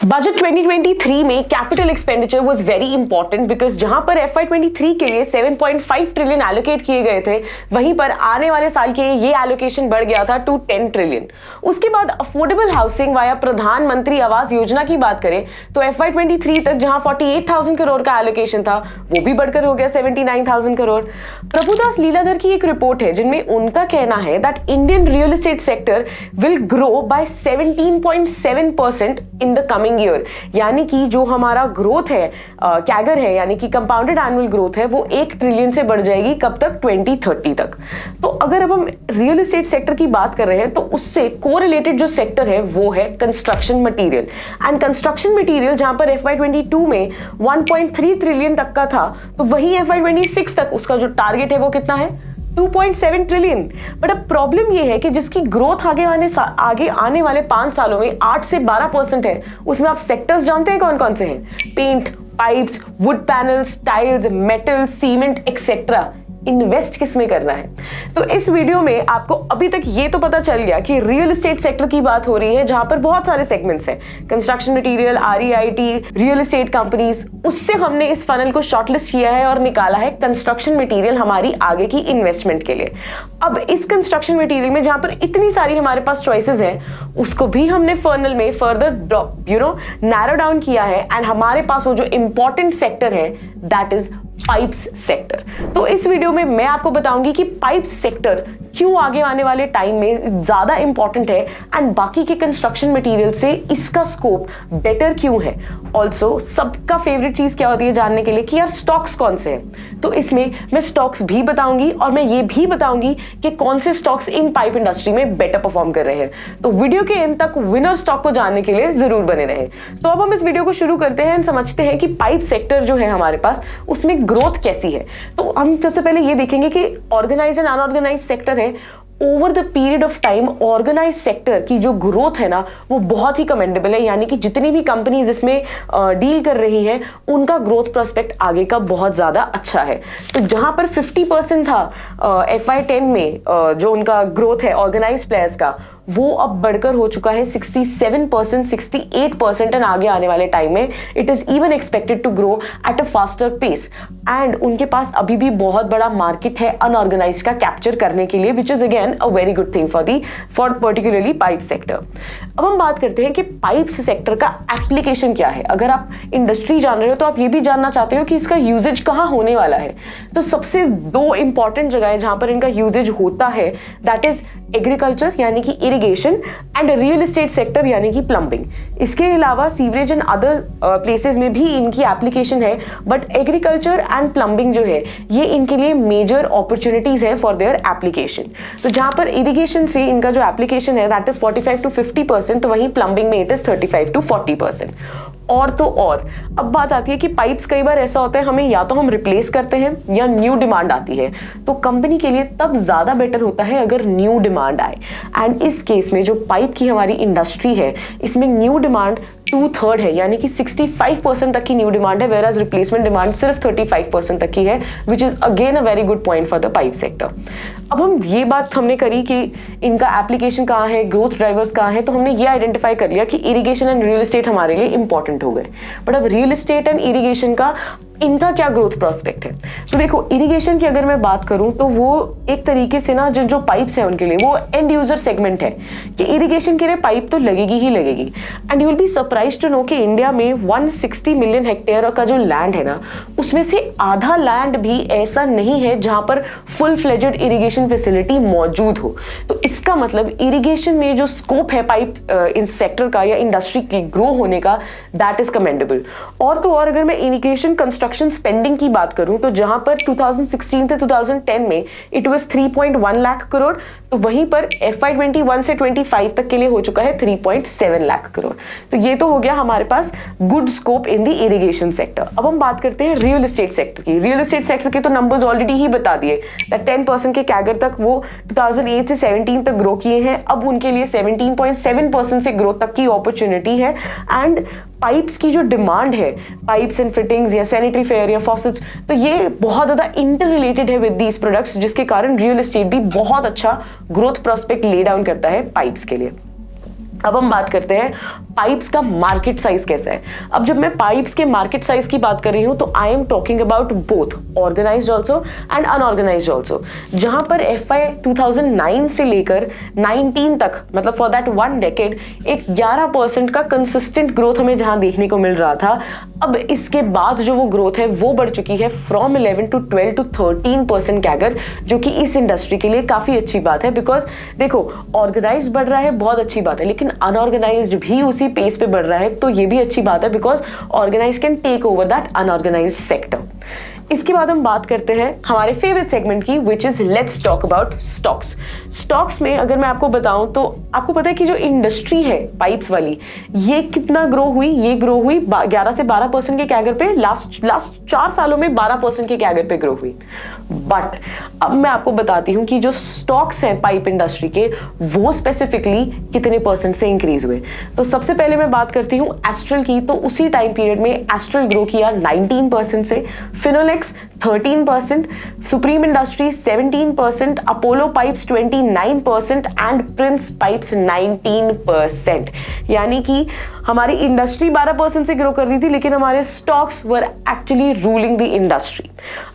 Budget 2023 में capital expenditure was very important because जहां पर FY23 के लिए 7.5 ट्रिलियन एलोकेट किए गए थे, वहीं पर आने वाले साल के ये एलोकेशन बढ़ गया था टू 10 ट्रिलियन। उसके बाद अफोर्डेबल हाउसिंग वाया प्रधानमंत्री आवास योजना की बात करें तो FY23 तक जहां 48,000 करोड़ का एलोकेशन था, वो भी बढ़कर हो गया 79,000 करोड़। प्रभुदास लीलाधर की एक रिपोर्ट है जिनमें उनका कहना है that Indian real estate sector will grow by 17.7% in the coming year, यानी कि जो हमारा ग्रोथ है, कैगर है, यानी कि कंपाउंडेड एनुअल ग्रोथ है, वो 1 ट्रिलियन से बढ़ जाएगी कब तक? 2030 तक। तो अगर अब हम रियल एस्टेट सेक्टर की बात कर रहे हैं तो उससे कोरिलेटेड जो सेक्टर है वो है construction material. And construction material जहां पर FY22 में 1.3 ट्रिलियन तक का था, तो वही FY26 तक उसका जो टारगेट है वो कितना है? 2.7 ट्रिलियन। बट अब प्रॉब्लम ये है कि जिसकी ग्रोथ आगे आने वाले 5 सालों में 8 से 12% है, उसमें आप सेक्टर्स जानते हैं कौन कौन से हैं? Paint, pipes, wood panels, tiles, metal, cement etcetera. Invest किस में करना है? तो इस वीडियो में आपको अभी तक ये तो पता चल गया कि रियल एस्टेट सेक्टर की बात हो रही है जहां पर बहुत सारे सेगमेंट्स हैं, construction material, REIT, real estate companies. उससे हमने इस फनल को शॉर्टलिस्ट किया है और निकाला है कंस्ट्रक्शन मटेरियल हमारी आगे की इन्वेस्टमेंट के लिए। अब इस कंस्ट्रक्शन मटेरियल में जहां पर इतनी सारी हमारे पास चॉइसेस हैं, उसको भी हमने फनल में फर्दर नैरो डाउन किया है एंड हमारे पास वो जो इंपॉर्टेंट सेक्टर है दैट इज पाइप्स सेक्टर। तो इस वीडियो में मैं आपको बताऊंगी कि पाइप्स सेक्टर क्यों आगे आने वाले टाइम में ज्यादा इंपॉर्टेंट है एंड बाकी के कंस्ट्रक्शन मटेरियल से इसका स्कोप बेटर क्यों है। ऑल्सो सबका फेवरेट चीज क्या होती है जानने के लिए कि यार स्टॉक्स कौन से हैं, तो इसमें मैं स्टॉक्स भी बताऊंगी और मैं ये भी बताऊंगी कि कौन से स्टॉक्स इन पाइप इंडस्ट्री में बेटर परफॉर्म कर रहे हैं। तो वीडियो के एंड तक विनर स्टॉक को जानने के लिए जरूर बने रहें। तो अब हम इस वीडियो को शुरू करते हैं, समझते हैं कि पाइप सेक्टर जो है हमारे पास उसमें ग्रोथ कैसी है। तो हम सबसे पहले ये देखेंगे कि ऑर्गेनाइज एंड अनऑर्गेनाइज सेक्टर है। Over the period of time organise sector की जो ग्रोथ है ना वो बहुत ही कमेंडेबल है, यानी कि जितनी भी कंपनीज इसमें डील कर रही हैं उनका ग्रोथ प्रोस्पेक्ट आगे का बहुत ज्यादा अच्छा है। तो जहां पर 50% था FY10 में जो उनका ग्रोथ है ऑर्गेनाइज प्लेयर्स का, वो अब बढ़कर हो चुका है 67%, 68% एंड आगे आने वाले टाइम में it is even expected to grow at a faster pace. And उनके पास अभी भी बहुत बड़ा मार्केट है अनऑर्गेनाइज का कैप्चर करने के लिए, which is again a very good thing for particularly pipe sector. अब हम बात करते हैं कि पाइप्स सेक्टर का एप्लीकेशन क्या है। अगर आप इंडस्ट्री जान रहे हो तो आप ये भी जानना चाहते हो कि इसका यूजेज कहाँ होने वाला है। तो सबसे 2 इंपॉर्टेंट जगह है जहां पर इनका यूजेज होता है, दैट इज एग्रीकल्चर यानी कि irrigation and real estate sector यानी कि प्लम्बिंग। इसके अलावा सीवरेज एंड अदर प्लेसेस में भी इनकी एप्लीकेशन है, बट एग्रीकल्चर एंड प्लम्बिंग जो है ये इनके लिए मेजर अपॉर्चुनिटीज है फॉर देयर एप्लीकेशन। तो जहां पर इरिगेशन से इनका जो एप्लीकेशन है दैट इज 45 to 50%, तो वहीं प्लम्बिंग में इट इज 35 to 40%। और तो और अब बात आती है कि पाइप्स कई बार ऐसा होता है हमें या तो हम रिप्लेस करते हैं या न्यू डिमांड आती है, तो कंपनी के लिए तब ज्यादा बेटर होता है अगर न्यू डिमांड आए। एंड इस केस में जो पाइप की हमारी इंडस्ट्री है इसमें न्यू डिमांड 2/3 है, यानी कि 65% तक की न्यू डिमांड है, वेयर एज रिप्लेसमेंट डिमांड सिर्फ 35% तक की है, which is again a very good point for the pipe sector. अब हम ये बात हमने करी कि इनका एप्लीकेशन कहाँ है, ग्रोथ ड्राइवर्स कहाँ है, तो हमने ये आइडेंटिफाई कर लिया कि इरिगेशन एंड रियल एस्टेट हमारे लिए इंपॉर्टेंट हो गए। बट अब रियल एस्टेट एंड इरिगेशन का इनका क्या ग्रोथ प्रोस्पेक्ट है? तो देखो इरिगेशन की अगर मैं बात करूं तो वो एक तरीके से ना जो पाइप्स है उनके लिए वो एंड यूजर सेगमेंट है कि इरिगेशन के लिए पाइप तो लगेगी ही लगेगी। And you will be surprised to know कि इंडिया में 160 मिलियन हेक्टेयर का जो लैंड है ना, उसमें से आधा लैंड भी ऐसा नहीं है जहां पर फुल फ्लेजेड इरिगेशन फैसिलिटी मौजूद हो। तो इसका मतलब इरिगेशन में जो स्कोप है पाइप इन सेक्टर का या इंडस्ट्री की ग्रो होने का, दैट इज कमेंडेबल। और तो और अगर मैं इरिगेशन कंस्ट्रक्शन स्पेंडिंग की बात करूं तो जहां पर 2016 से 2010 में इट वाज 3.1 लाख करोड़, तो वहीं पर FY21 से 25 तक के लिए हो चुका है 3.7 लाख करोड़। तो ये तो हो गया हमारे पास good scope in the irrigation sector. अब हम बात करते हैं रियल एस्टेट सेक्टर की। रियल एस्टेट सेक्टर के तो नंबर्स ऑलरेडी ही बता दिए, 10% के कैगर तक वो 2008 से 17 तक ग्रो किए हैं। अब उनके लिए 17.7% से ग्रोथ तक की अपॉर्चुनिटी है। एंड पाइप्स की जो डिमांड है, पाइप्स एंड फिटिंग्स या सैनिटरी फेयर या फॉसेट्स, तो ये बहुत ज्यादा इंटर रिलेटेड है विद दीज प्रोडक्ट्स, जिसके कारण रियल एस्टेट भी बहुत अच्छा ग्रोथ प्रोस्पेक्ट ले डाउन करता है पाइप्स के लिए। अब हम बात करते हैं पाइप्स का मार्केट साइज कैसा है। अब जब मैं पाइप्स के मार्केट साइज की बात कर रही हूं तो I am talking about both organised also and unorganised also. जहां पर FY 2009 से लेकर 19 तक, मतलब फॉर दैट 1 डेकेड, एक 11% का कंसिस्टेंट ग्रोथ हमें जहां देखने को मिल रहा था। अब इसके बाद जो वो ग्रोथ है वो बढ़ चुकी है फ्रॉम 11 to 12 to 13% कैगर, जो कि इस इंडस्ट्री के लिए काफी अच्छी बात है। बिकॉज देखो, ऑर्गेनाइज्ड बढ़ रहा है, बहुत अच्छी बात है, लेकिन अनऑर्गेनाइज्ड भी उसी पेस पे बढ़ रहा है, तो ये भी अच्छी बात है, because organised can take over that unorganised sector. इसके बाद हम बात करते हैं हमारे फेवरेट सेगमेंट की, which is let's talk about stocks. Stocks में अगर मैं आपको बताऊं तो आपको पता है कि जो इंडस्ट्री है पाइप्स वाली, ये कितना ग्रो हुई, ये ग्रो हुई 11 से 12% के कैगर पे, लास्ट 4 सालों में 12% के कैगर पे ग्रो हुई। बट अब मैं आपको बताती हूं कि जो स्टॉक्स हैं पाइप इंडस्ट्री के, वो स्पेसिफिकली कितने परसेंट से इंक्रीज हुए। तो सबसे पहले मैं बात करती हूं एस्ट्रल की, तो उसी टाइम पीरियड में एस्ट्रल ग्रो किया 19% से, Finolex 13%, supreme industries 17%, Apollo pipes 29% and Prince pipes 19%। यानी कि हमारी इंडस्ट्री 12% से ग्रो कर रही थी, लेकिन हमारे stocks were actually ruling the industry.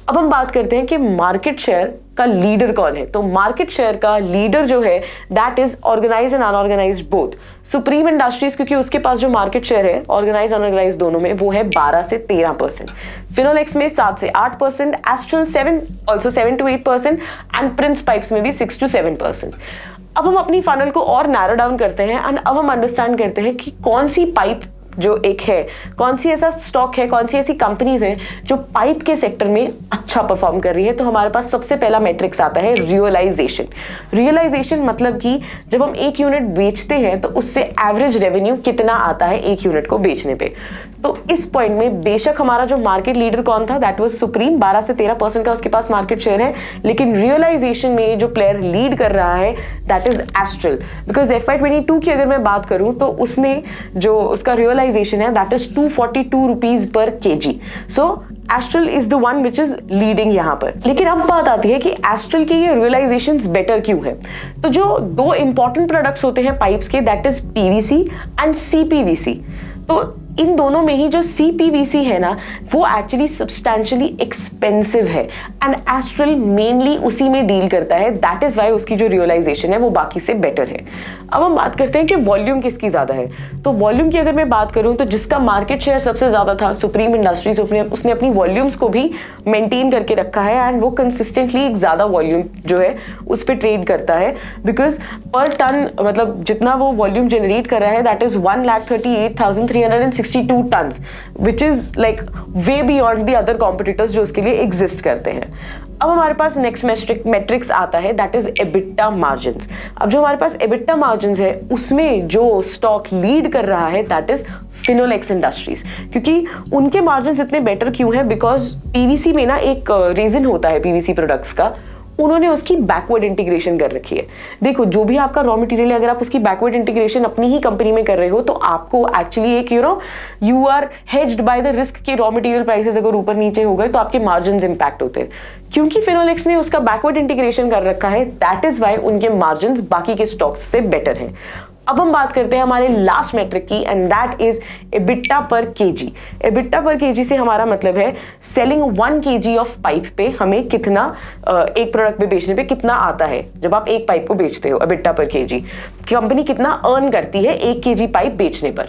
अब हम बात करते हैं कि मार्केट शेयर का लीडर कौन है। तो मार्केट शेयर का लीडर जो है that is organised and unorganised both. Supreme Industries, क्योंकि उसके पास जो मार्केट शेयर है ऑर्गेनाइज्ड अनऑर्गेनाइज्ड दोनों में, वो है 12 से 13%, फिनोलेक्स में 7 से 8%, astral 7 to 8% and Prince pipes में भी 6 to 7%। अब हम अपनी फनल को और नैरो डाउन करते हैं एंड अब हम अंडरस्टैंड करते हैं कि कौन सी पाइप जो एक है, कौन सी ऐसा स्टॉक है, कौन सी ऐसी कंपनीज हैं जो पाइप के सेक्टर में अच्छा परफॉर्म कर रही है। तो हमारे पास सबसे पहला मैट्रिक्स आता है रियलाइजेशन। रियलाइजेशन मतलब कि जब हम एक यूनिट बेचते हैं तो उससे एवरेज रेवेन्यू कितना आता है एक यूनिट को बेचने पे। तो इस पॉइंट में बेशक हमारा जो मार्केट लीडर कौन था, दैट वाज सुप्रीम, 12 से 13% का उसके पास मार्केट शेयर है, लेकिन रियलाइजेशन में जो प्लेयर लीड कर रहा है that is astral. Because FY 22 की अगर मैं बात करूं तो उसने जो उसका रियलाइजेशन है that is 242 rupees per kg। So astral is the one which is leading यहां पर। लेकिन अब बात आती है कि एस्ट्रल के ये रियलाइजेशंस बेटर क्यों है। तो जो दो इंपॉर्टेंट प्रोडक्ट्स होते हैं पाइप्स के, that is PVC and CPVC। तो इन दोनों में ही जो CPVC है ना, वो एक्चुअली सब्सटैंशियली एक्सपेंसिव है एंड एस्ट्रल मेनली उसी में डील करता है, दैट इज वाई उसकी जो रियलाइजेशन है वो बाकी से बेटर है। अब हम बात करते हैं कि वॉल्यूम किसकी ज्यादा है। तो वॉल्यूम की अगर मैं बात करूं तो जिसका मार्केट शेयर सबसे ज्यादा था सुप्रीम इंडस्ट्रीज, उसने अपनी वॉल्यूम्स को भी मेंटेन करके रखा है एंड वो कंसिस्टेंटली एक ज्यादा वॉल्यूम जो है उस पर ट्रेड करता है। बिकॉज पर टन, मतलब जितना वो वॉल्यूम जनरेट कर रहा है that is 1,38,362 tons, which is like way beyond the other competitors जो उसके लिए एग्जिस्ट करते हैं। अब हमारे पास नेक्स्ट मैट्रिक्स आता है दैट इज एबिटा मार्जिन्स। अब जो हमारे पास एबिटा मार्जिन्स है उसमें जो स्टॉक लीड कर रहा है दैट इज फिनोलेक्स इंडस्ट्रीज। क्योंकि उनके मार्जिन्स इतने बेटर क्यों है, बिकॉज PVC में ना एक रीजन होता है PVC प्रोडक्ट्स का, उन्होंने उसकी बैकवर्ड इंटीग्रेशन कर रखी है। देखो, जो भी आपका रॉ मटेरियल है, अगर आप उसकी बैकवर्ड इंटीग्रेशन अपनी ही कंपनी में कर रहे हो तो आपको एक्चुअली एक you are hedged by the risk कि रॉ मटेरियल प्राइसेस अगर ऊपर नीचे हो गए तो आपके मार्जिन्स इंपैक्ट होते हैं। क्योंकि फिनोलेक्स ने उसका बैकवर्ड इंटीग्रेशन कर रखा है, दैट इज वाई उनके मार्जिन्स बाकी के स्टॉक्स से बेटर है। अब हम बात करते हैं हमारे लास्ट मैट्रिक की एंड दैट इज एबिटा पर kg। एबिटा पर kg से हमारा मतलब है सेलिंग 1 kg ऑफ पाइप पे हमें कितना एक प्रोडक्ट पे बेचने पे कितना आता है। जब आप एक पाइप को बेचते हो, एबिटा पर kg, कंपनी कितना अर्न करती है 1 kg पाइप बेचने पर।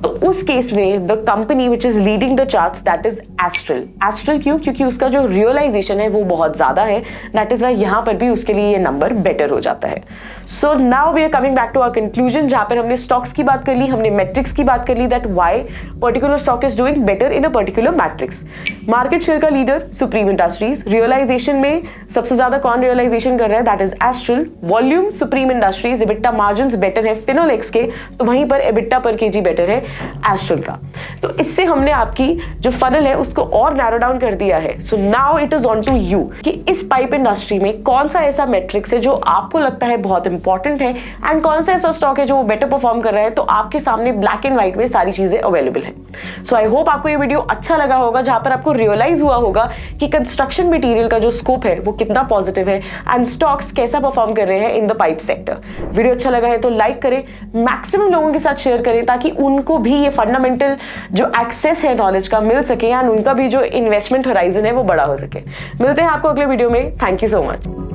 तो उस केस में the company which is leading the charts that is astral. Astral क्यों? क्योंकि उसका जो रियलाइजेशन है वो बहुत ज्यादा है, दैट इज वाई यहां पर भी उसके लिए ये नंबर बेटर हो जाता है। So now we are coming back to our conclusion, जहां पर हमने स्टॉक्स की बात कर ली, हमने मैट्रिक्स की बात कर ली, that why particular stock is doing better in a particular metrics. Market share का लीडर सुप्रीम इंडस्ट्रीज, रियलाइजेशन में सबसे ज्यादा कौन रियलाइजेशन कर रहा है that is Astral, volume Supreme Industries, EBITDA margins better है फिनोलेक्स के, तो वहीं पर एबिटा पर kg बेटर है एस्ट्रल का। तो इससे हमने आपकी जो फनल है उसको और नैरो डाउन कर दिया है। So now it is on to you कि इस पाइप इंडस्ट्री में कौन सा ऐसा मैट्रिक्स है जो आपको लगता है बहुत इंपॉर्टेंट है एंड कौन सा ऐसा स्टॉक है जो बेटर परफॉर्म कर रहा है। तो आपके सामने ब्लैक एंड व्हाइट में सारी चीजें अवेलेबल है। सो आई होप आपको ये वीडियो अच्छा लगा होगा, जहां पर आपको रियलाइज हुआ होगा कि कंस्ट्रक्शन मटेरियल का जो स्कोप है वो कितना पॉजिटिव है एंड स्टॉक्स कैसा परफॉर्म कर रहे हैं in the pipe sector. Video अच्छा लगा है तो लाइक करें, मैक्सिमम लोगों के साथ शेयर करें ताकि उनको भी ये फंडामेंटल जो एक्सेस है नॉलेज का मिल सके एंड उनका भी जो इन्वेस्टमेंट होराइजन है वो बड़ा हो सके। मिलते हैं आपको अगले वीडियो में। Thank you so much.